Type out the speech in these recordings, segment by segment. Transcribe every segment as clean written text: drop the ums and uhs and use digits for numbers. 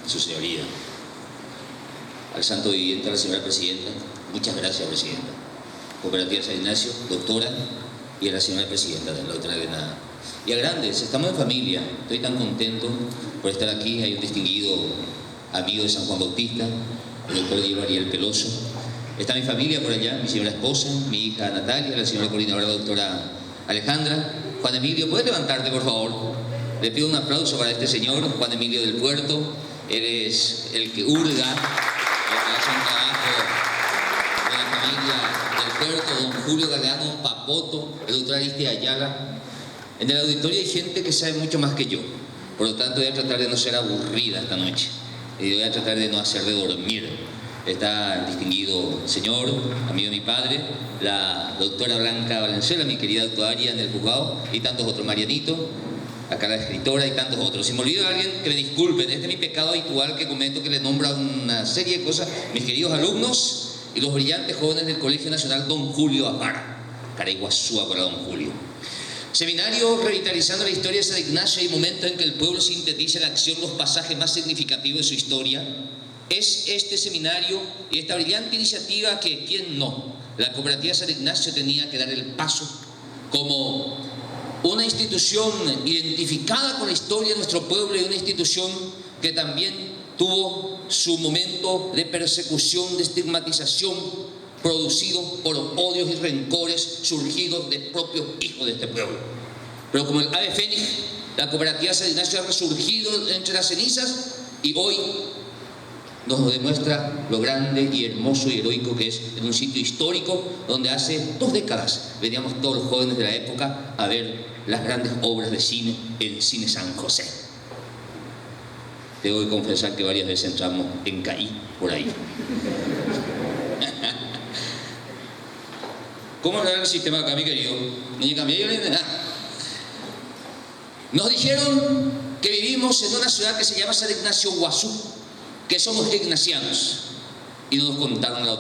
su señoría, al santo viviente, a la señora presidenta, muchas gracias, presidenta. Cooperativa San Ignacio, doctora, y a la señora presidenta, la doctora Elena. Y a grandes, estamos en familia, estoy tan contento por estar aquí. Hay un distinguido amigo de San Juan Bautista, el doctor Diego Ariel Peloso. Está mi familia por allá, mi señora esposa, mi hija Natalia, la señora coordinadora, la doctora Alejandra. Juan Emilio, ¿puedes levantarte, por favor? Le pido un aplauso para este señor, Juan Emilio del Puerto. Él es el que hurga, el que hace un trabajo de la familia del Puerto, don Julio Galeano Papoto, el doctor Aristide Ayala. En el auditorio hay gente que sabe mucho más que yo, por lo tanto voy a tratar de no ser aburrida esta noche y voy a tratar de no hacer de dormir. Está el distinguido señor, amigo de mi padre, la doctora Blanca Valenzuela, mi querida actuaria en el juzgado, y tantos otros, Marianito, acá la escritora y tantos otros. Si me olvido de alguien, que me disculpen, este es mi pecado habitual que comento, que le nombro a una serie de cosas, mis queridos alumnos y los brillantes jóvenes del Colegio Nacional Don Julio Apara, Caraiguazúa para Don Julio. Seminario revitalizando la historia de San Ignacio y momento en que el pueblo sintetiza en la acción los pasajes más significativos de su historia. Es este seminario y esta brillante iniciativa que, ¿quién no? La Cooperativa San Ignacio tenía que dar el paso como una institución identificada con la historia de nuestro pueblo y una institución que también tuvo su momento de persecución, de estigmatización, producido por odios y rencores surgidos de propios hijos de este pueblo. Pero como el ave fénix, la Cooperativa San Ignacio ha resurgido entre las cenizas y hoy nos demuestra lo grande y hermoso y heroico que es en un sitio histórico donde hace 2 décadas veníamos todos los jóvenes de la época a ver las grandes obras de cine en Cine San José. Tengo que confesar que varias veces entramos en Caí por ahí. ¿Cómo hablar el sistema acá, mi querido? Ni cambié yo ni nada. Nos dijeron que vivimos en una ciudad que se llama San Ignacio Guazú, que somos ignacianos, y no nos contaron la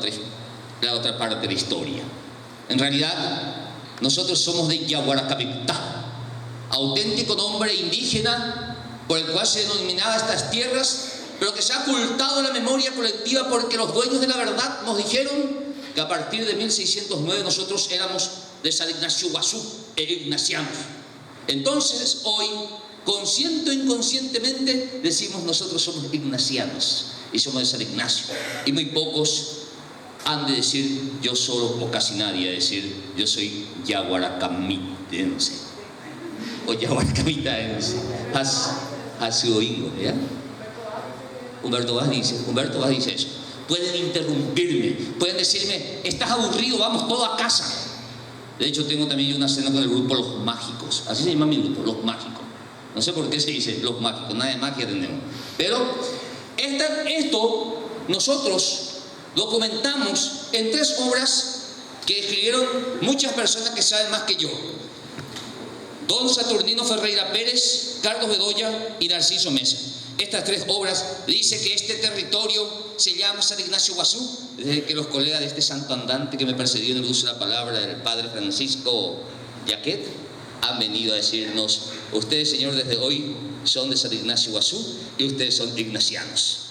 otra parte de la historia. En realidad, nosotros somos de Yaguaracamictá, auténtico nombre indígena por el cual se denominaba estas tierras, pero que se ha ocultado en la memoria colectiva porque los dueños de la verdad nos dijeron que a partir de 1609 nosotros éramos de San Ignacio Guazú e ignacianos. Entonces hoy, consciente o inconscientemente, decimos nosotros somos ignacianos y somos de San Ignacio, y muy pocos han de decir yo solo, o casi nadie, a decir yo soy yaguaracamitense o yaguaracamitaense. Has sido ingo, ¿ya? Humberto Vaz dice eso. Pueden interrumpirme, pueden decirme estás aburrido, vamos todos a casa. De hecho tengo también una cena con el grupo Los Mágicos, así se llama mi grupo, Los Mágicos. No sé por qué se dice Los Mágicos, nada de magia tenemos. Pero esto nosotros documentamos en 3 obras que escribieron muchas personas que saben más que yo. Don Saturnino Ferreira Pérez, Carlos Bedoya y Narciso Mesa. Estas 3 obras dice que este territorio se llama San Ignacio Guazú, desde que los colegas de este santo andante que me precedió en el uso de la palabra, el padre Francisco Yaquet, han venido a decirnos: ustedes, señor, desde hoy son de San Ignacio Guazú y ustedes son ignacianos.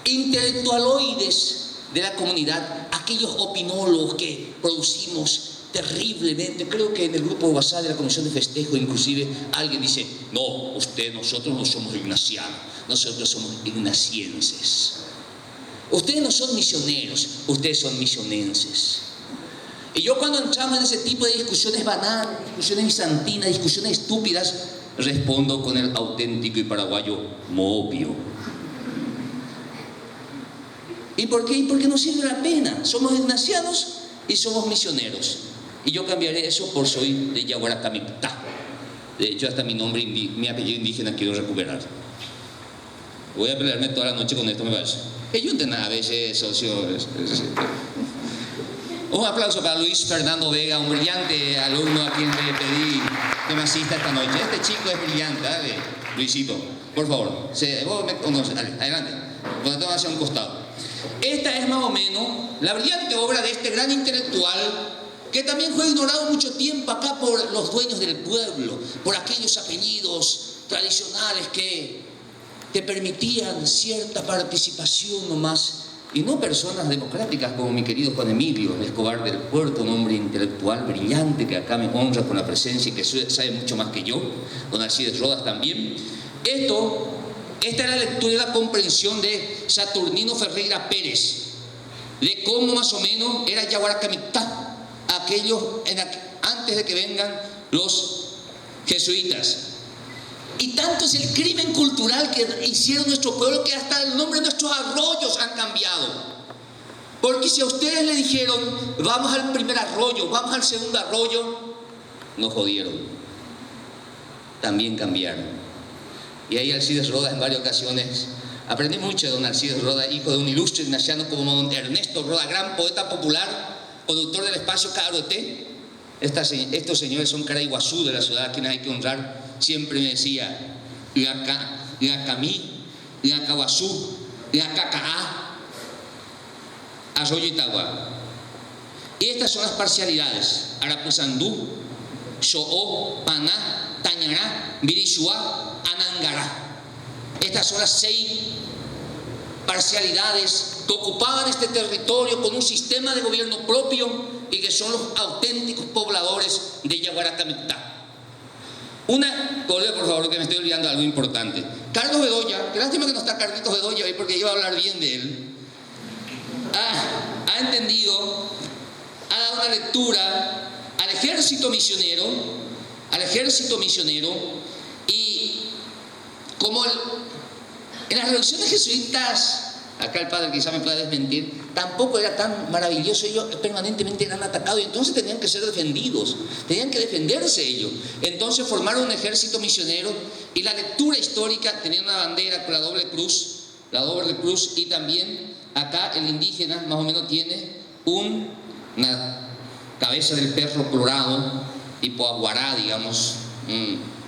Intelectualoides de la comunidad, aquellos opinólogos que producimos terriblemente. Creo que en el grupo WhatsApp de la Comisión de Festejo inclusive alguien dice: no, nosotros no somos ignacianos, nosotros somos ignacienses. Ustedes no son misioneros, ustedes son misionenses. Y yo, cuando entramos en ese tipo de discusiones banales, discusiones bizantinas, discusiones estúpidas, respondo con el auténtico y paraguayo obvio. ¿Y por qué? Porque nos sirve la pena. Somos ignacianos y somos misioneros. Y yo cambiaré eso por soy de Yaguaracamictá. De hecho, hasta mi nombre, mi apellido indígena quiero recuperar. Voy a pelearme toda la noche con esto, me parece. Ellos de nada, a veces, socio. Un aplauso para Luis Fernando Vega, un brillante alumno a quien le pedí que me asista esta noche. Este chico es brillante, ¿vale? Luisito, por favor. Vos me conoces, dale, adelante. Cuando te vas hacia un costado. Esta es más o menos la brillante obra de este gran intelectual que también fue ignorado mucho tiempo acá por los dueños del pueblo, por aquellos apellidos tradicionales que que permitían cierta participación nomás, y no personas democráticas como mi querido Juan Emilio Escobar del Puerto, un hombre intelectual brillante que acá me honra con la presencia y que sabe mucho más que yo, don Alcides Rodas también. Esta era la lectura y la comprensión de Saturnino Ferreira Pérez, de cómo más o menos era Yaguaracamitá, antes de que vengan los jesuitas. Y tanto es el crimen cultural que hicieron nuestro pueblo que hasta el nombre de nuestros arroyos han cambiado. Porque si a ustedes le dijeron, vamos al primer arroyo, vamos al segundo arroyo, nos jodieron. También cambiaron. Y ahí Alcides Rodas en varias ocasiones, aprendí mucho de don Alcides Rodas, hijo de un ilustre ignaciano como don Ernesto Rodas, gran poeta popular, conductor del espacio Caroté. Estos señores son cara Iguazú de la ciudad a quienes hay que honrar. Siempre me decía, Iacamí, Iacahuazú, Iacacaá, Arroyo Itagua. Y estas son las parcialidades: Arapuzandú, Xoó, Paná, Tañará, Virishuá, Anangará. Estas son las 6 parcialidades que ocupaban este territorio con un sistema de gobierno propio y que son los auténticos pobladores de Yaguaracamitá. Por favor, que me estoy olvidando de algo importante. Carlos Bedoya, qué lástima que no está Carlitos Bedoya hoy porque iba a hablar bien de él, ha entendido, ha dado una lectura al ejército misionero, y como en las reducciones jesuitas, acá el padre quizá me pueda desmentir, tampoco era tan maravilloso. Ellos permanentemente eran atacados y entonces tenían que ser defendidos, tenían que defenderse ellos. Entonces formaron un ejército misionero y la lectura histórica tenía una bandera con la doble cruz, y también acá el indígena más o menos tiene una cabeza del perro colorado, tipo aguará, digamos,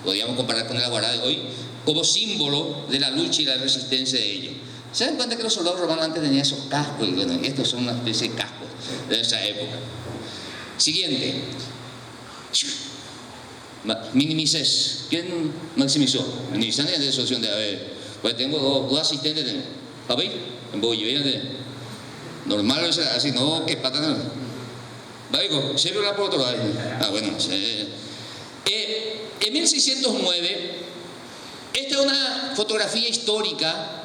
podríamos comparar con el aguará de hoy, como símbolo de la lucha y la resistencia de ellos. ¿Se dan cuenta que los soldados romanos antes tenían esos cascos? Y bueno, estos son una especie de cascos de esa época. Siguiente. Minimices. ¿Quién maximizó? Minimizando la asociación de, a ver, pues tengo dos asistentes. ¿Papi? En Bolivia, normal, o sea, así, no, que patana. Baico, ¿se vio la por otro lado? Bueno, en 1609, esta es una fotografía histórica.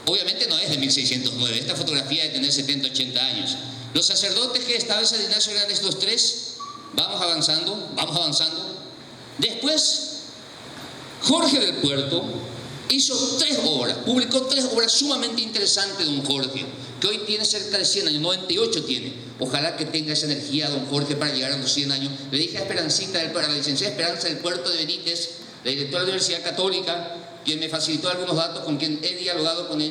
Obviamente no es de 1609, esta fotografía de tener 70, 80 años. Los sacerdotes que estaban en San Ignacio eran estos 3. Vamos avanzando. Después, Jorge del Puerto hizo 3 obras, publicó 3 obras sumamente interesantes de don Jorge, que hoy tiene cerca de 100 años, 98 tiene. Ojalá que tenga esa energía don Jorge para llegar a los 100 años. Le dije a Esperancita, para la licenciada Esperanza del Puerto de Benítez, la directora de la Universidad Católica, quien me facilitó algunos datos, con quien he dialogado con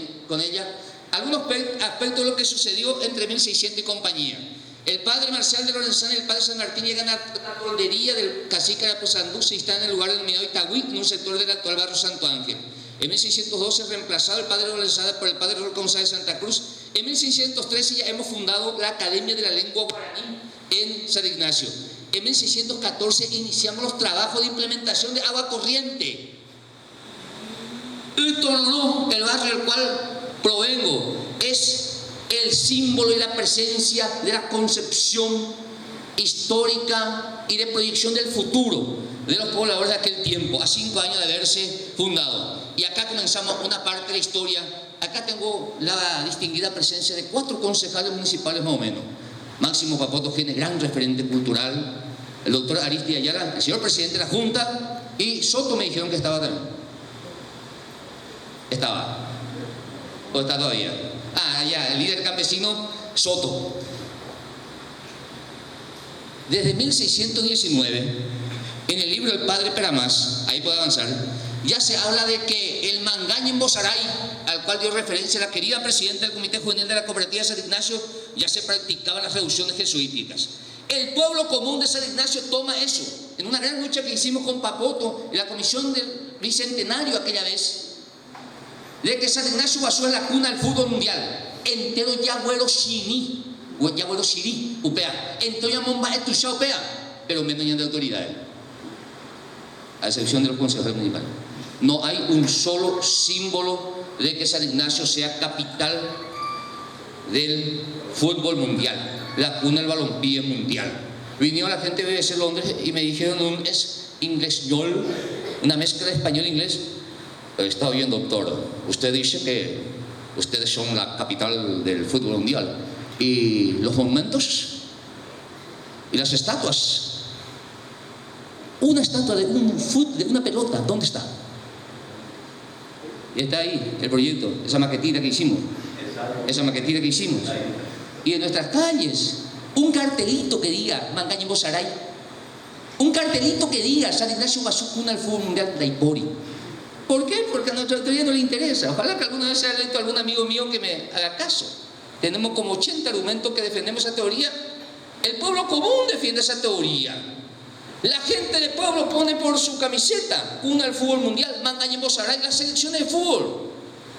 ella, algunos aspectos de lo que sucedió entre 1600 y compañía. El padre Marcial de Lorenzana y el padre San Martín llegan a la toldería del cacique Arapuzandú, se instalan en el lugar denominado Itagüí, en un sector del actual barrio Santo Ángel. En 1612 es reemplazado el padre Lorenzana por el padre Raúl González de Santa Cruz. En 1613 ya hemos fundado la Academia de la Lengua Guaraní en San Ignacio. En 1614 iniciamos los trabajos de implementación de agua corriente. Utonó, el barrio del cual provengo, es el símbolo y la presencia de la concepción histórica y de proyección del futuro de los pobladores de aquel tiempo, a 5 años de haberse fundado. Y acá comenzamos una parte de la historia. Acá tengo la distinguida presencia de 4 concejales municipales más o menos. Máximo Papoto Gene, gran referente cultural, el doctor Aristide Ayala, el señor presidente de la Junta, y Soto me dijeron que estaba también. Estaba. ¿O está todavía? Ya, el líder campesino Soto. Desde 1619, en el libro del padre Peramás, ahí puede avanzar, ya se habla de que el Mangaña en Bozaray, al cual dio referencia la querida presidenta del Comité Juvenil de la Cooperativa de San Ignacio, ya se practicaban las reducciones jesuíticas. El pueblo común de San Ignacio toma eso, en una gran lucha que hicimos con Papoto, en la comisión del Bicentenario aquella vez, de que San Ignacio Guazú es la cuna del fútbol mundial. Entero Yagüero Siní, o Yagüero Sirí, upea. Entero Yamomba Etucha, upea. Pero menos de autoridades, a excepción de los consejeros municipales. no hay un solo símbolo de que San Ignacio sea capital del fútbol mundial, la cuna del balompié mundial. Vinieron la gente de BBC Londres y me dijeron es inglés-ñol, una mezcla de español e inglés. Está bien, doctor, usted dice que ustedes son la capital del fútbol mundial, y los monumentos y las estatuas, una estatua de una pelota, ¿dónde está? Y está ahí el proyecto, esa maquetita que hicimos. Y en nuestras calles, un cartelito que diga Mangaña Bosaray, un cartelito que diga San Ignacio Guazú, cuna del fútbol mundial de Ipori. ¿Por qué? Porque a nuestra autoridad no le interesa. Ojalá que alguna vez haya leído algún amigo mío que me haga caso. Tenemos como 80 argumentos que defendemos esa teoría. El pueblo común defiende esa teoría. La gente del pueblo pone por su camiseta cuna del fútbol mundial, Mangaña Bosaray, las selecciones de fútbol.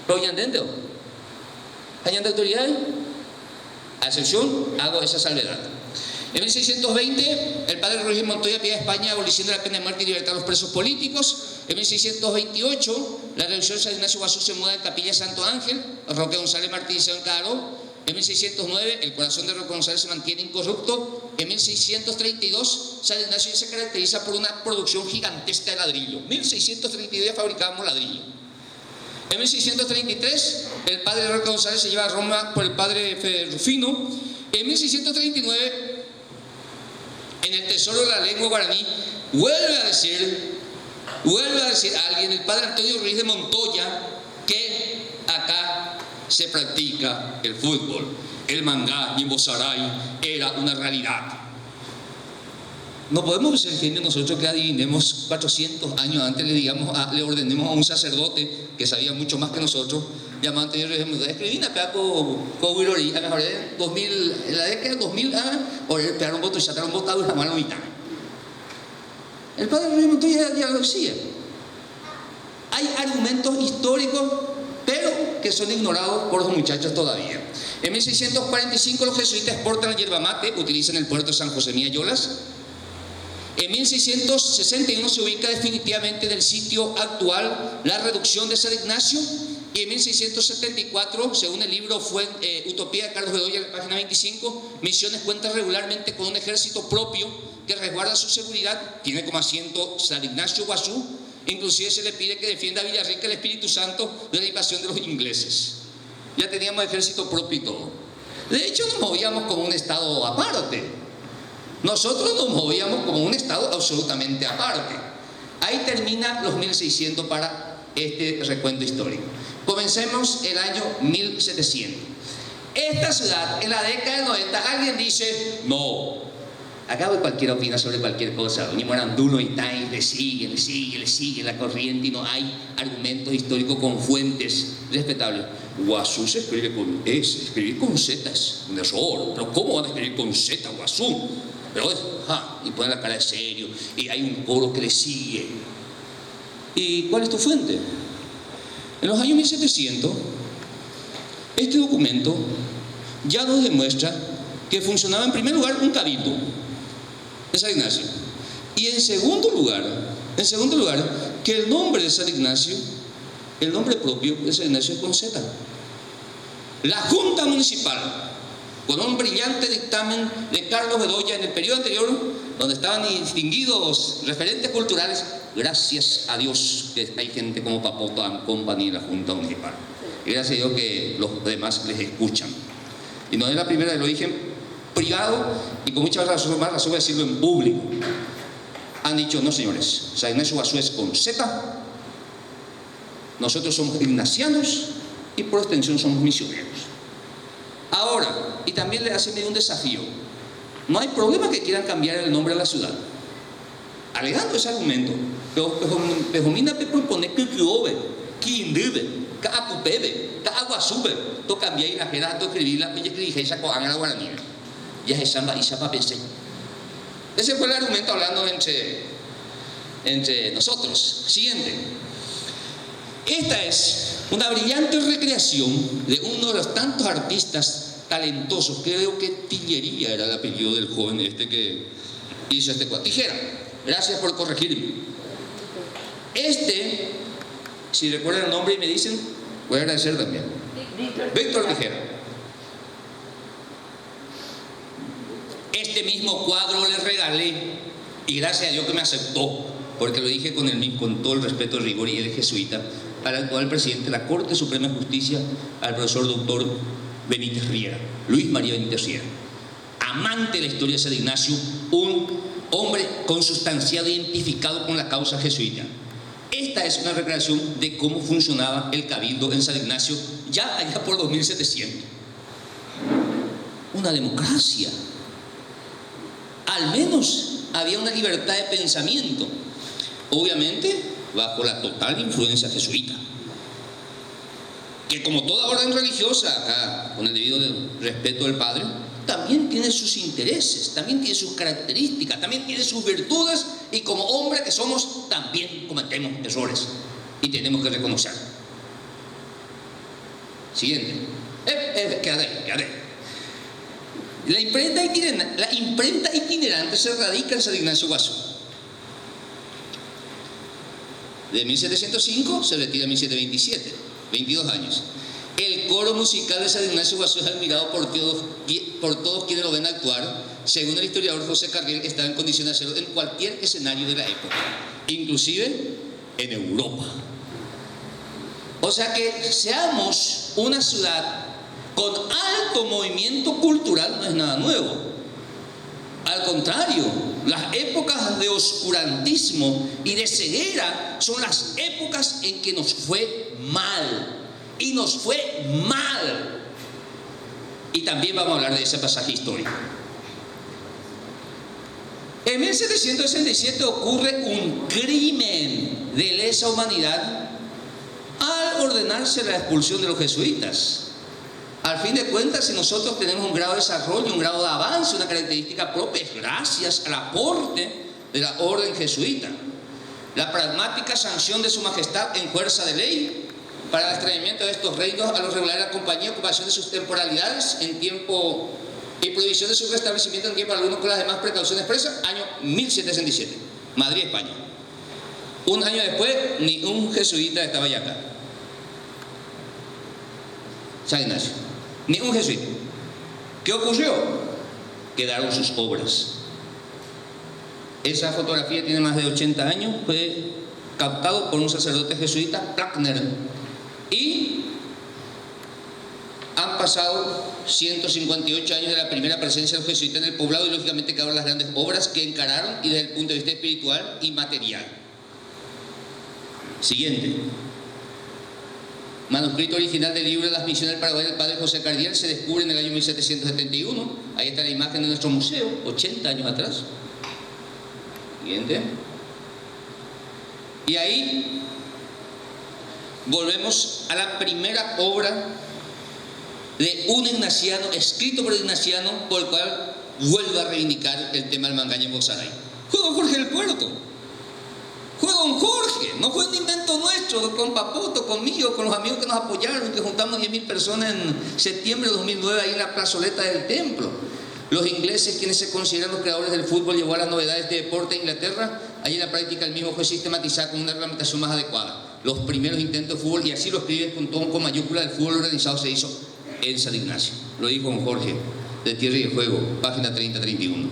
Pero ya entiendo. ¿Hay autoridades? A excepción, hago esa salvedad. En 1620, el padre Rodríguez Montoya pide a España abolición de la pena de muerte y libertad a los presos políticos. En 1628, la revolución de San Ignacio Guazú se muda en Capilla Santo Ángel, Roque González martirizado en Cadaró. En 1609, el corazón de Roque González se mantiene incorrupto. En 1632, San Ignacio se caracteriza por una producción gigantesca de ladrillo. En 1632 fabricábamos ladrillo. En 1633, el padre Roque González se lleva a Roma por el padre Rufino. En 1639, en el tesoro de la lengua guaraní, vuelve a decir alguien, el padre Antonio Ruiz de Montoya, que acá se practica el fútbol. El mangá y en Bosaray era una realidad. No podemos ser gente nosotros que adivinemos 400 años antes, le ordenemos a un sacerdote que sabía mucho más que nosotros, llamado Antonio Ruiz de Montoya, escribí acá con Willory, en la década de 2000, o el pegaron voto y sacaron votado y la mano mitad. El padre Ruiz de Montoya ya lo decía. Hay argumentos históricos, pero que son ignorados por los muchachos todavía. En 1645 los jesuitas exportan la yerba mate, utilizan el puerto de San José Miayolas. En 1661 se ubica definitivamente en el sitio actual la reducción de San Ignacio, y en 1674, según el libro Utopía de Carlos Bedoya, en la página 25, Misiones cuenta regularmente con un ejército propio que resguarda su seguridad, tiene como asiento San Ignacio Guazú, inclusive se le pide que defienda a Villarrica, el Espíritu Santo, de la invasión de los ingleses. Ya teníamos ejército propio y todo. De hecho, nos movíamos como un estado aparte. Nosotros nos movíamos como un estado absolutamente aparte. Ahí termina los 1600 para este recuento histórico. Comencemos el año 1700. Esta ciudad, en la década del 90, alguien dice, no, acá cualquiera opina sobre cualquier cosa. Doña Morandulo y Tain le sigue la corriente y no hay argumentos históricos con fuentes respetables. Guazú se escribe con S, escribir con Z es un error. Pero ¿cómo van a escribir con Z Guazú? Pero y ponen la cara de serio, y hay un coro que le sigue. ¿Y cuál es tu fuente? En los años 1700, este documento ya nos demuestra que funcionaba en primer lugar un cabildo de San Ignacio, y en segundo lugar, que el nombre de San Ignacio, el nombre propio de San Ignacio es con Z. La Junta Municipal, con un brillante dictamen de Carlos Bedoya en el periodo anterior, donde estaban distinguidos referentes culturales, gracias a Dios que hay gente como Papoto and Company en la Junta Municipal, y gracias a Dios que los demás les escuchan. Y no es la primera vez, lo dije en privado y con muchas más razón de decirlo en público. Han dicho, no señores, San Ignacio Guazú es con Z, nosotros somos ignacianos y por extensión somos misioneros. Ahora, y también le hacen un desafío, no hay problema que quieran cambiar el nombre de la ciudad. Alegando ese argumento, Pejomina Pepo pone que Kiobe, Kindebe, Kaapupebe, Kaaguazube, to cambié y la queda, to escribirla, y escribí esa con Ángela Guaraní. Y es esa para pensar. Ese fue el argumento hablando entre nosotros. Siguiente. Esta es una brillante recreación de uno de los tantos artistas talentosos, creo que Tillería era el apellido del joven que hizo este cuadro. Tijera, gracias por corregirme. Si recuerdan el nombre y me dicen, voy a agradecer también. Víctor Tijera. Este mismo cuadro le regalé y gracias a Dios que me aceptó, porque lo dije con todo el respeto, rigor y él es jesuita, al actual presidente de la Corte Suprema de Justicia, al profesor doctor Benítez Riera, Luis María Benítez Riera, amante de la historia de San Ignacio, un hombre consustanciado e identificado con la causa jesuita. Esta es una recreación de cómo funcionaba el cabildo en San Ignacio ya allá por 2700. Una democracia. Al menos había una libertad de pensamiento, obviamente bajo la total influencia jesuita, que como toda orden religiosa, acá con el debido respeto del padre, también tiene sus intereses, también tiene sus características, también tiene sus virtudes, y como hombres que somos también cometemos errores y tenemos que reconocer. Siguiente. Quédate. La imprenta itinerante se radica en San Ignacio Guazú. De 1705 se retira en 1727, 22 años. El coro musical de San Ignacio Guazú es admirado por todos quienes lo ven actuar. Según el historiador José Carriel, estaba en condición de hacerlo en cualquier escenario de la época, inclusive en Europa. O sea que seamos una ciudad con alto movimiento cultural no es nada nuevo. Al contrario, las épocas de oscurantismo y de ceguera son las épocas en que nos fue mal. Y nos fue mal. Y también vamos a hablar de ese pasaje histórico. En 1767 ocurre un crimen de lesa humanidad al ordenarse la expulsión de los jesuitas. Al fin de cuentas, si nosotros tenemos un grado de desarrollo, un grado de avance, una característica propia, es gracias al aporte de la orden jesuita. La pragmática sanción de su majestad en fuerza de ley para el extrañamiento de estos reinos a los regulares de la compañía, ocupación de sus temporalidades en tiempo y prohibición de su restablecimiento en tiempo alguno con las demás precauciones expresas, año 1767, Madrid, España. Un año después, ni un jesuita estaba ya acá. San Ignacio, ni un jesuita. ¿Qué ocurrió? Quedaron sus obras. Esa fotografía tiene más de 80 años, fue captado por un sacerdote jesuita, Plackner, y han pasado 158 años de la primera presencia de los jesuitas en el poblado y lógicamente quedaron las grandes obras que encararon y desde el punto de vista espiritual y material. Siguiente. Manuscrito original del libro de las misiones del Paraguay del padre José Carriel se descubre en el año 1771. Ahí está la imagen de nuestro museo, 80 años atrás. Siguiente. Y ahí volvemos a la primera obra de un ignaciano, escrito por el ignaciano, por el cual vuelve a reivindicar el tema del Mangaña en Bozaray. Fue don Jorge del Puerto. Fue don Jorge, no fue un invento nuestro, con Paputo, conmigo, con los amigos que nos apoyaron, que juntamos 10.000 personas en septiembre de 2009 ahí en la plazoleta del templo. Los ingleses, quienes se consideran los creadores del fútbol, llevó a las novedades de deporte a Inglaterra. Allí en la práctica el mismo fue sistematizada con una reglamentación más adecuada. Los primeros intentos de fútbol, y así lo escribe con mayúscula, del fútbol organizado se hizo en San Ignacio. Lo dijo don Jorge, de Tierra y de Juego, página 30-31.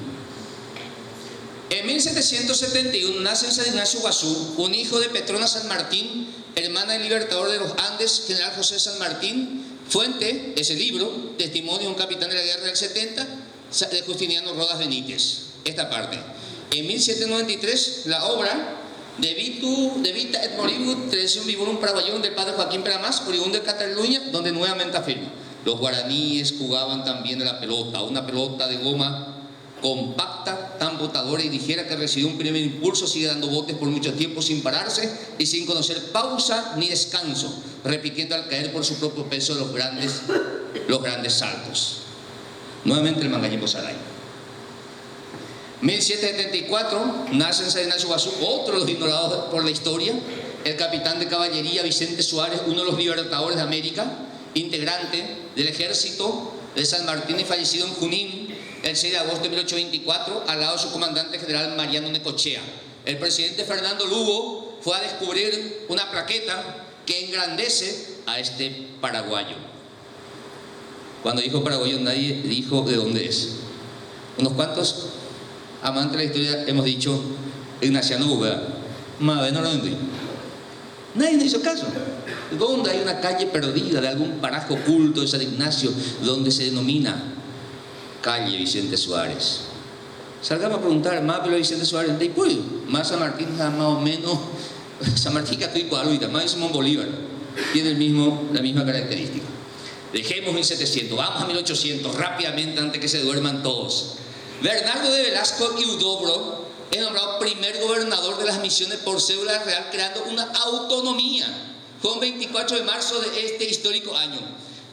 En 1771 nace en San Ignacio Guazú un hijo de Petrona San Martín, hermana del libertador de los Andes, general José San Martín. Fuente, ese libro, testimonio de un capitán de la guerra del 70, de Justiniano Rodas Benítez. Esta parte. En 1793, la obra de Vita et Moribus, Tradición Vivorum Paraguayón, del padre Joaquín Peramás, oriundo de Cataluña, donde nuevamente afirma: los guaraníes jugaban también a la pelota, una pelota de goma compacta, tan botadora y ligera que recibió un primer impulso, sigue dando botes por mucho tiempo sin pararse y sin conocer pausa ni descanso, repitiendo al caer por su propio peso los grandes saltos. Nuevamente el Mangaña en Bozaray. 1774 nace en San Ignacio Guazú otro de los ignorados por la historia, el capitán de caballería Vicente Suárez, uno de los libertadores de América, integrante del ejército de San Martín y fallecido en Junín el 6 de agosto de 1824 al lado de su comandante general Mariano Necochea. El presidente Fernando Lugo fue a descubrir una plaqueta que engrandece a este paraguayo. Cuando dijo paraguayo, nadie dijo de dónde es. Unos cuantos amantes de la historia hemos dicho Ignaciano Bóveda. Madre, no lo entendí. Nadie me hizo caso. ¿Dónde hay una calle perdida de algún paraje oculto de San Ignacio donde se denomina calle Vicente Suárez? Salgamos a preguntar, más pero Vicente Suárez, de Pueblo, más San Martín, más o menos, San Martín que estoy cuadro, más Simón Bolívar, tiene la misma característica. Dejemos 1700, vamos a 1800, rápidamente antes que se duerman todos. Bernardo de Velasco y Huidobro es nombrado primer gobernador de las Misiones por cédula real, creando una autonomía. Fue un 24 de marzo de este histórico año.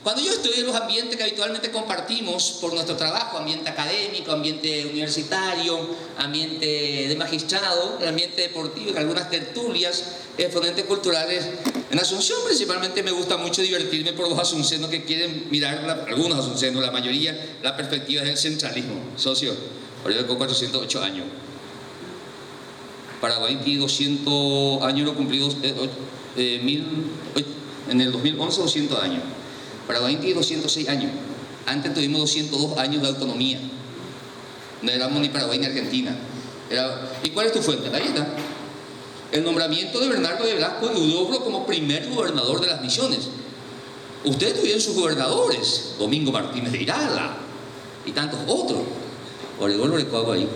Cuando yo estoy en los ambientes que habitualmente compartimos por nuestro trabajo, ambiente académico, ambiente universitario, ambiente de magistrado, el ambiente deportivo, en algunas tertulias, exponentes culturales, en Asunción principalmente me gusta mucho divertirme por los asuncenos que quieren mirar, algunos asuncenos, la mayoría, la perspectiva del centralismo. Socio, ahorita con 408 años. Paraguay tiene 200 años, lo cumplió en el 2011, 200 años. Paraguay tiene 206 años. Antes tuvimos 202 años de autonomía. No éramos ni Paraguay ni Argentina. ¿Y cuál es tu fuente? Ahí está. El nombramiento de Bernardo de Velasco y Huidobro como primer gobernador de las Misiones. Ustedes tuvieron sus gobernadores, Domingo Martínez de Irala y tantos otros. Oregón Lorecoago ahí.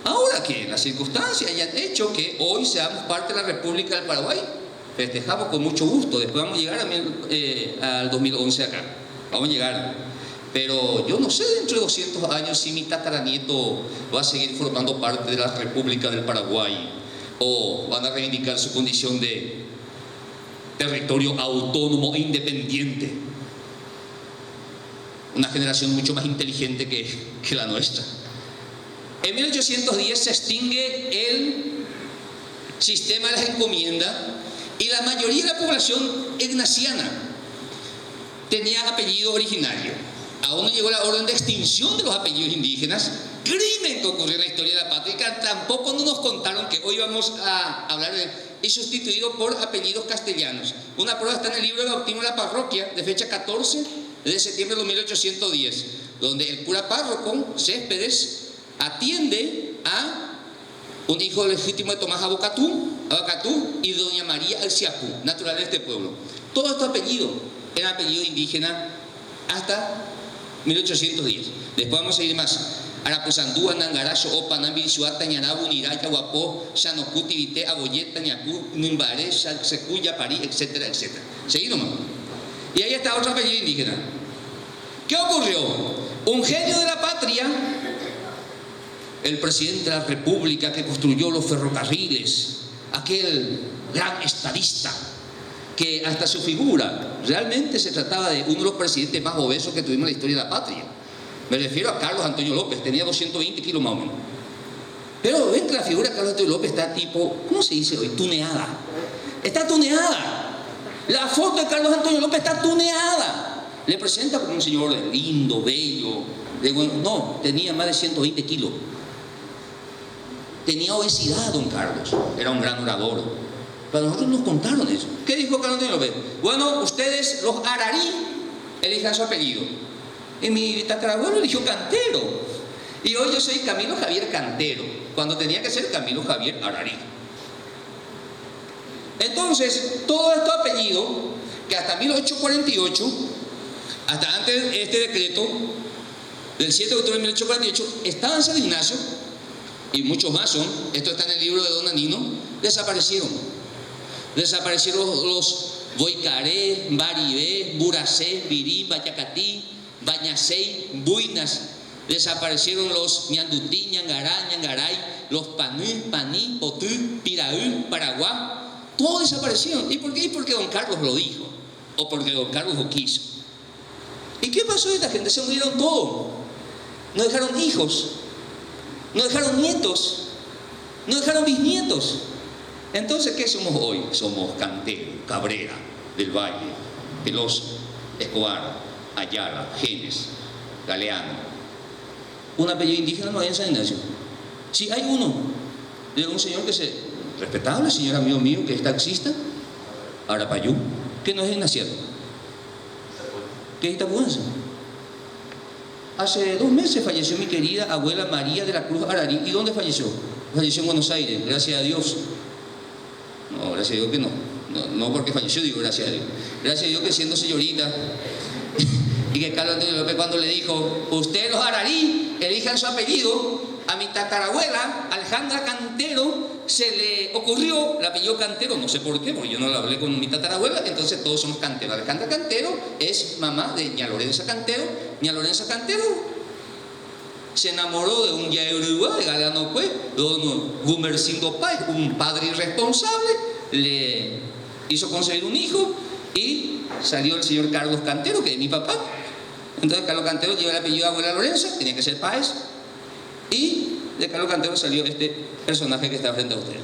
Ahora que las circunstancias hayan hecho que hoy seamos parte de la República del Paraguay, festejamos con mucho gusto. Después vamos a llegar al 2011 acá. Vamos a llegar. Pero yo no sé dentro de 200 años si mi tataranieto va a seguir formando parte de la República del Paraguay o van a reivindicar su condición de territorio autónomo e independiente. Una generación mucho más inteligente que la nuestra. En 1810 se extingue el sistema de las encomiendas y la mayoría de la población ignaciana tenía apellido originario. Aún no llegó la orden de extinción de los apellidos indígenas, crimen que ocurrió en la historia de la patria, que tampoco no nos contaron que hoy vamos a hablar de, y sustituido por apellidos castellanos. Una prueba está en el libro de bautismo de la parroquia, de fecha 14 de septiembre de 1810, donde el cura párroco Céspedes atiende a un hijo legítimo de Tomás Abacatú y doña María Alciapú, natural de este pueblo. Todos estos apellidos eran apellidos indígenas hasta 1810. Después vamos a ir más. Arapuzandúa, Nangaracho, Opa, Nambirisuá, Tañarabu, Niraya, Guapó, Xanocú, Tibité, Aboyet, Tañacú, Nimbaré, Secuya, París, etcétera, etcétera. Seguimos nomás. Y ahí está otro apellido indígena. ¿Qué ocurrió? Un genio de la patria, el presidente de la República que construyó los ferrocarriles, aquel gran estadista, que hasta su figura realmente se trataba de uno de los presidentes más obesos que tuvimos en la historia de la patria. Me refiero a Carlos Antonio López, tenía 220 kilos más o menos. Pero ven que la figura de Carlos Antonio López está tipo, ¿cómo se dice hoy? Tuneada. Está tuneada. La foto de Carlos Antonio López está tuneada. Le presenta como un señor lindo, bello. No, tenía más de 120 kilos. Tenía obesidad, don Carlos. Era un gran orador. Pero nosotros nos contaron eso. ¿Qué dijo Carlos Antonio López? Bueno, ustedes, los Ararí, elijan su apellido. Y mi tatarabuelo eligió Cantero. Y hoy yo soy Camilo Javier Cantero, cuando tenía que ser Camilo Javier Ararí. Entonces, todos estos apellidos, que hasta 1848, hasta antes de este decreto, del 7 de octubre de 1848, estaban en San Ignacio, y muchos más son, esto está en el libro de Don Anino, desaparecieron. Desaparecieron los Boicaré, Baribé, Buracé, Virí, Bayacatí, Bañacey, Buinas. Desaparecieron los Ñandutí, Ñangará, Ñangaray, los Paní, Paní, Potú, Piraú, Paraguá. Todos desaparecieron. ¿Y por qué? Porque don Carlos lo dijo. O porque don Carlos lo quiso. ¿Y qué pasó? Esta gente se murieron todos. No dejaron hijos. No dejaron nietos. No dejaron bisnietos. Entonces, ¿qué somos hoy? Somos Cantero, Cabrera, del Valle, Veloso, Escobar, Ayala, Genes, Galeano. Un apellido indígena no hay en San Ignacio. Sí, hay uno, de un señor que respetable, señor amigo mío, que es taxista, Arapayú, que no es Ignaciano, que es Itapuanza. Hace 2 meses falleció mi querida abuela María de la Cruz Ararí. ¿Y dónde falleció? Falleció en Buenos Aires, gracias a Dios. No, gracias a Dios que no. No porque falleció, digo gracias a Dios. Gracias a Dios que siendo señorita, y que Carlos Antonio López cuando le dijo, usted los Ararí, elijan su apellido, a mi tatarabuela, Alejandra Cantero, se le ocurrió el apellido Cantero, no sé por qué, porque yo no lo hablé con mi tatarabuela, entonces todos somos Cantero. Alejandra Cantero es mamá de ña Lorenza Cantero. Ña Lorenza Cantero se enamoró de un yaeruá de Galano, pues, don Gumercindo Páez, un padre irresponsable, le hizo concebir un hijo y salió el señor Carlos Cantero, que es mi papá. Entonces Carlos Cantero lleva el apellido de abuela Lorenza, tenía que ser Páez, y de Carlos Cantero salió este personaje que está frente a usted.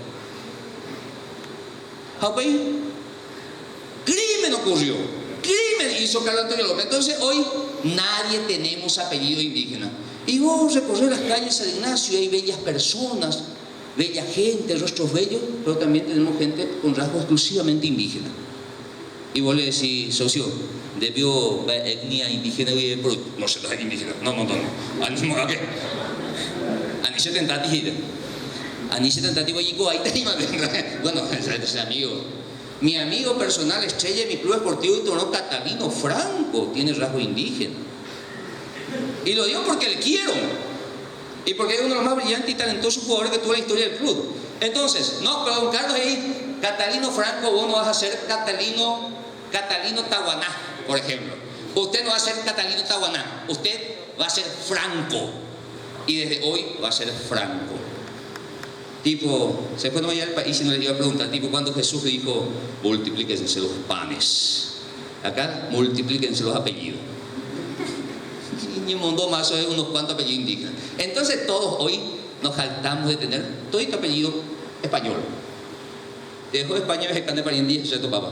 Crimen ocurrió, crimen hizo Carlos Antonio López. Entonces hoy nadie tenemos apellido indígena. Y vos recorrer las calles de San Ignacio, hay bellas personas, bella gente, rostros bellos, pero también tenemos gente con rasgos exclusivamente indígenas. Y vos le decís, socio, debió etnia indígena, no sé, no es indígena, no. Aniche tentati, bueno, ese amigo. Mi amigo personal, estrella de mi club deportivo de Toro, Catalino Franco, tiene rasgo indígena. Y lo digo porque le quiero. Y porque es uno de los más brillantes y talentosos jugadores que tuvo la historia del club. Entonces, no, pero don Carlos ahí, Catalino Franco, vos no vas a ser Catalino Tahuaná, por ejemplo. Usted no va a ser Catalino Tahuaná, usted va a ser Franco. Y desde hoy va a ser Franco. Tipo, se fue no allá al país y no le iba a preguntar, tipo, cuando Jesús dijo, multiplíquense los panes. Acá, multiplíquense los apellidos. Y un mundo más es unos cuantos apellidos indígenas. Entonces todos hoy nos jactamos de tener todo este apellido español. Dejó España mexicana de pariente y tu papá.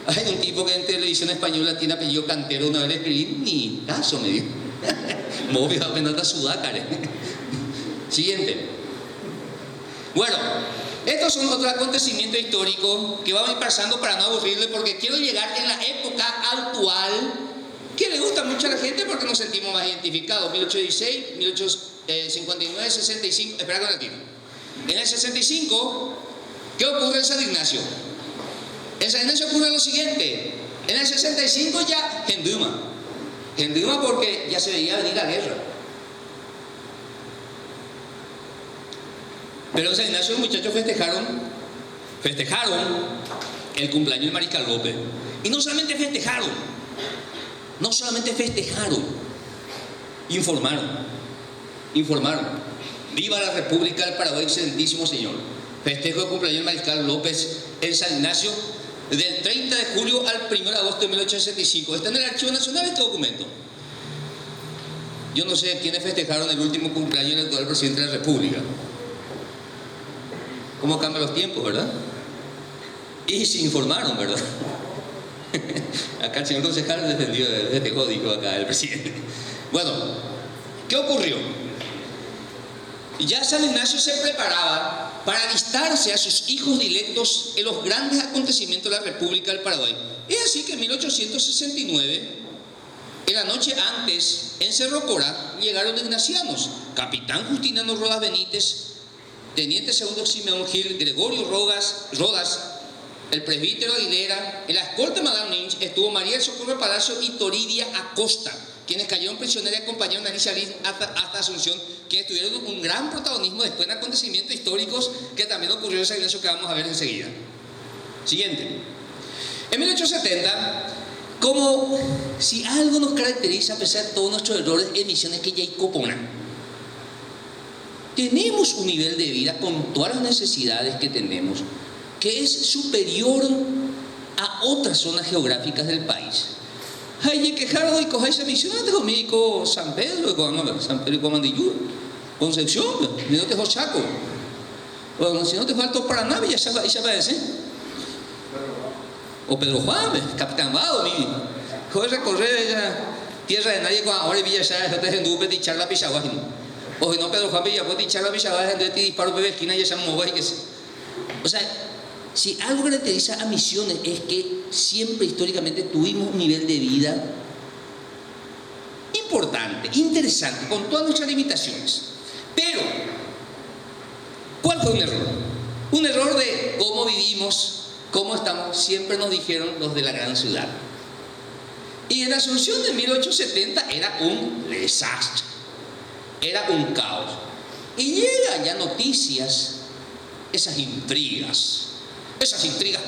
Hay un tipo que en televisión española tiene apellido Cantero, una vez le escribí, ni caso me dijo. Móvil apenas da sudácar. Siguiente. Bueno, estos son otros acontecimientos históricos que vamos a ir pasando para no aburrirle, porque quiero llegar en la época actual que le gusta mucho a la gente porque nos sentimos más identificados. 1816, 1859, 65. Espera con el tiro. En el 65, ¿qué ocurre en San Ignacio? En San Ignacio ocurre lo siguiente. En el 65 ya Genduma porque ya se veía venir la guerra. Pero en San Ignacio los muchachos festejaron el cumpleaños de Mariscal López. Y no solamente festejaron, informaron. Viva la República del Paraguay, excelentísimo señor. Festejo de cumpleaños de Mariscal López en San Ignacio del 30 de julio al 1 de agosto de 1865. Está en el Archivo Nacional este documento. Yo no sé quiénes festejaron el último cumpleaños del actual presidente de la República. Cómo cambian los tiempos, ¿verdad? Y se informaron, ¿verdad? Acá el señor concejal defendió de este código acá, el presidente. Bueno, ¿qué ocurrió? Ya San Ignacio se preparaba para alistarse a sus hijos directos en los grandes acontecimientos de la República del Paraguay. Es así que en 1869, en la noche antes, en Cerro Corá, llegaron los ignacianos. Capitán Justiniano Rodas Benítez, Teniente Segundo Simeón Gil, Gregorio Rodas, el presbítero Aguilera, en la escolta Madame Lynch estuvo María del Socorro Palacio y Toridia Acosta, quienes cayeron prisioneros y acompañaron a Alicia Liz hasta Asunción, quienes tuvieron un gran protagonismo después en acontecimientos históricos que también ocurrió en San Ignacio, que vamos a ver enseguida. Siguiente. En 1870, como si algo nos caracteriza a pesar de todos nuestros errores, emisiones que ya hay copona. Tenemos un nivel de vida con todas las necesidades que tenemos que es superior a otras zonas geográficas del país. Hay que dejar y coger esa misión de conmigo San Pedro y Comandillú, Concepción, si no te dejo Chaco, o si no te falta Paraná, ya se parece. O Pedro Juan, Capitán Vado, joder, recorrer ella tierra de nadie con ahora Villa Sá, no te hendupe de echar la pichagua. O si no, Pedro Juan Villa, puede echar la pichagua, de ti disparo bebé esquina y esa moba y que se. O sea, Si algo caracteriza a Misiones es que siempre históricamente tuvimos un nivel de vida importante, interesante, con todas nuestras limitaciones. Pero, ¿cuál fue un error? Un error de cómo vivimos, cómo estamos, siempre nos dijeron los de la gran ciudad. Y en la Asunción de 1870 era un desastre, era un caos. Y llegan ya noticias, esas intrigas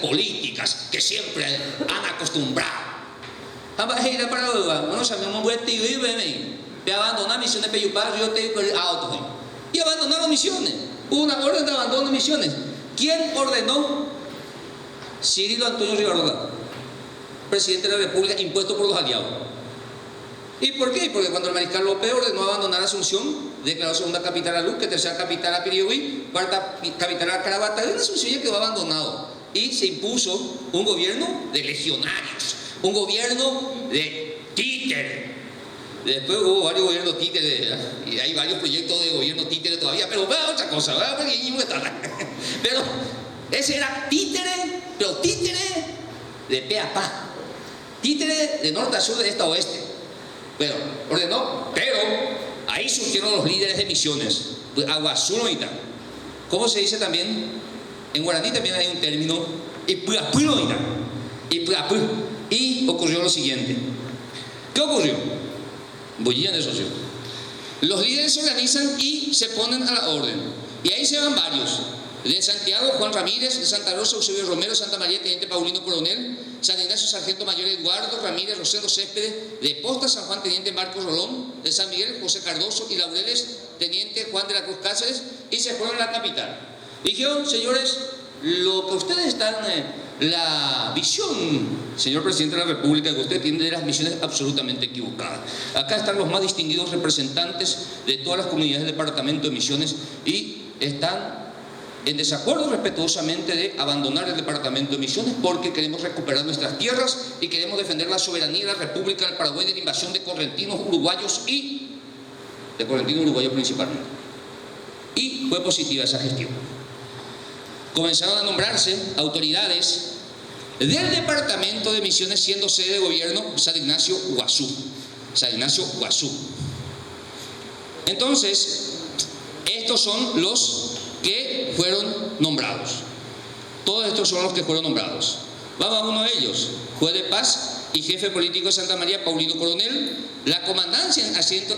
políticas que siempre han acostumbrado. Era para no sabemos de abandonar Misiones Peyupá, yo te auto. Y abandonaron Misiones. Hubo una orden de abandono de Misiones. ¿Quién ordenó? Cirilo Antonio Rivarola, presidente de la República, impuesto por los aliados. ¿Y por qué? Porque cuando el mariscal López ordenó abandonar Asunción, declaró segunda capital a Luque, tercera capital a Pirihuí, cuarta capital a Carabata, y Asunción ya quedó abandonado. Y se impuso un gobierno de legionarios, un gobierno de títere. Después hubo varios gobiernos títeres, y hay varios proyectos de gobierno títere todavía, pero otra cosa, pero ese era títere, pero títere de pe a pa, títere de norte a sur, de este a oeste. Bueno, ordenó, pero ahí surgieron los líderes de Misiones, Aguazúnoita. ¿Cómo se dice también? En guaraní también hay un término, y ocurrió lo siguiente. ¿Qué ocurrió? Bullían de socio. Los líderes se organizan y se ponen a la orden. Y ahí se van varios. De Santiago, Juan Ramírez; de Santa Rosa, Eusebio Romero; Santa María, Teniente Paulino Coronel; San Ignacio, Sargento Mayor Eduardo Ramírez Rosendo Céspedes; de Posta, San Juan, Teniente Marcos Rolón; de San Miguel, José Cardoso; y Laureles, Teniente Juan de la Cruz Cáceres, y se fueron a la capital. Dijeron: señores, lo que ustedes están, la visión, señor Presidente de la República, que usted tiene de las misiones absolutamente equivocadas. Acá están los más distinguidos representantes de todas las comunidades del departamento de Misiones y están en desacuerdo respetuosamente de abandonar el departamento de Misiones porque queremos recuperar nuestras tierras y queremos defender la soberanía de la República del Paraguay de la invasión de correntinos uruguayos y de correntinos uruguayos principalmente. Y fue positiva esa gestión. Comenzaron a nombrarse autoridades del departamento de Misiones, siendo sede de gobierno San Ignacio Guazú. San Ignacio Guazú. Entonces, estos son los que fueron nombrados. Todos estos son los que fueron nombrados. Vamos a uno de ellos: juez de paz y jefe político de Santa María, Paulino Coronel. La comandancia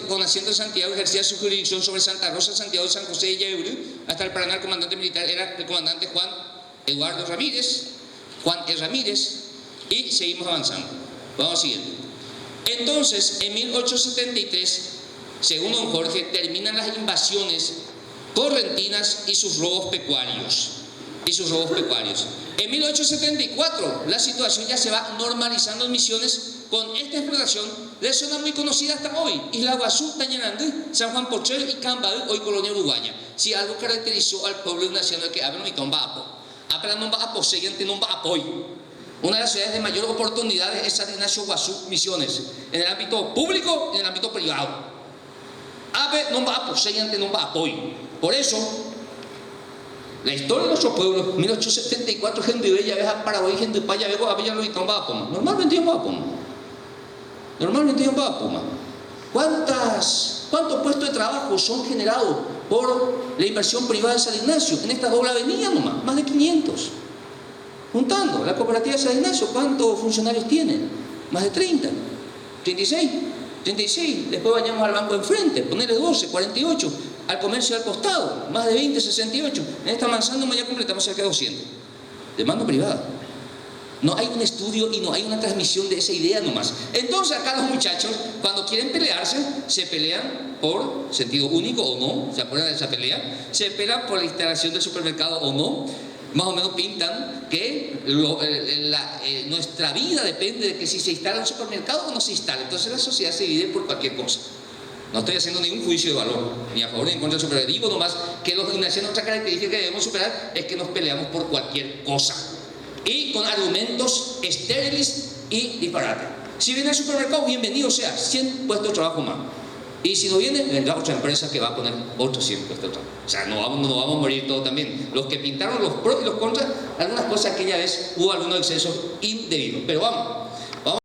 con asiento en Santiago ejercía su jurisdicción sobre Santa Rosa, Santiago, San José y Yauri. Hasta el Paraná, el comandante militar era el comandante Juan Eduardo Ramírez, Juan E. Ramírez, y seguimos avanzando. Vamos siguiente. Entonces, en 1873, según don Jorge, terminan las invasiones correntinas y sus robos pecuarios. En 1874 la situación ya se va normalizando en Misiones con esta explotación de zona muy conocida hasta hoy: Isla Guazú, Tañarandí, San Juan Pochel y Cambaú, hoy colonia uruguaya. Si algo caracterizó al pueblo nacional que habla no va a siguiente no va a apoyo. Una de las ciudades de mayor oportunidad es San Ignacio Guazú, Misiones, en el ámbito público y en el ámbito privado. Ave no va a siguiente no va a apoyo. Por eso, la historia de nuestro pueblo, 1874, gente de ella, a Paraguay, gente de Paya, a Villalobos y Tombapoma. Normalmente en Papoma. ¿Cuántos puestos de trabajo son generados por la inversión privada de San Ignacio? En esta doble avenida nomás, más de 500. Juntando, la cooperativa de San Ignacio, ¿cuántos funcionarios tienen? Más de 30, 36. Después vayamos al banco enfrente, ponerle 12, 48. Al comercio al costado, más de 20, 68. En esta manzana ya completamos cerca de 200. Demanda privada. No hay un estudio y no hay una transmisión de esa idea nomás. Entonces acá los muchachos, cuando quieren pelearse, se pelean por sentido único o no. ¿Se acuerdan de esa pelea? Se pelean por la instalación del supermercado o no. Más o menos pintan que nuestra vida depende de que si se instala un supermercado o no se instala. Entonces la sociedad se divide por cualquier cosa. No estoy haciendo ningún juicio de valor, ni a favor ni en contra del supermercado. Digo nomás que los gimnasios, otra característica que debemos superar es que nos peleamos por cualquier cosa. Y con argumentos estériles y disparates. Si viene al supermercado, bienvenido sea, 100 puestos de trabajo más. Y si no viene, vendrá otra empresa que va a poner otro 100 puestos. O sea, no vamos a morir todos también. Los que pintaron los pros y los contras, algunas cosas aquella vez hubo algunos excesos indebidos. Pero vamos,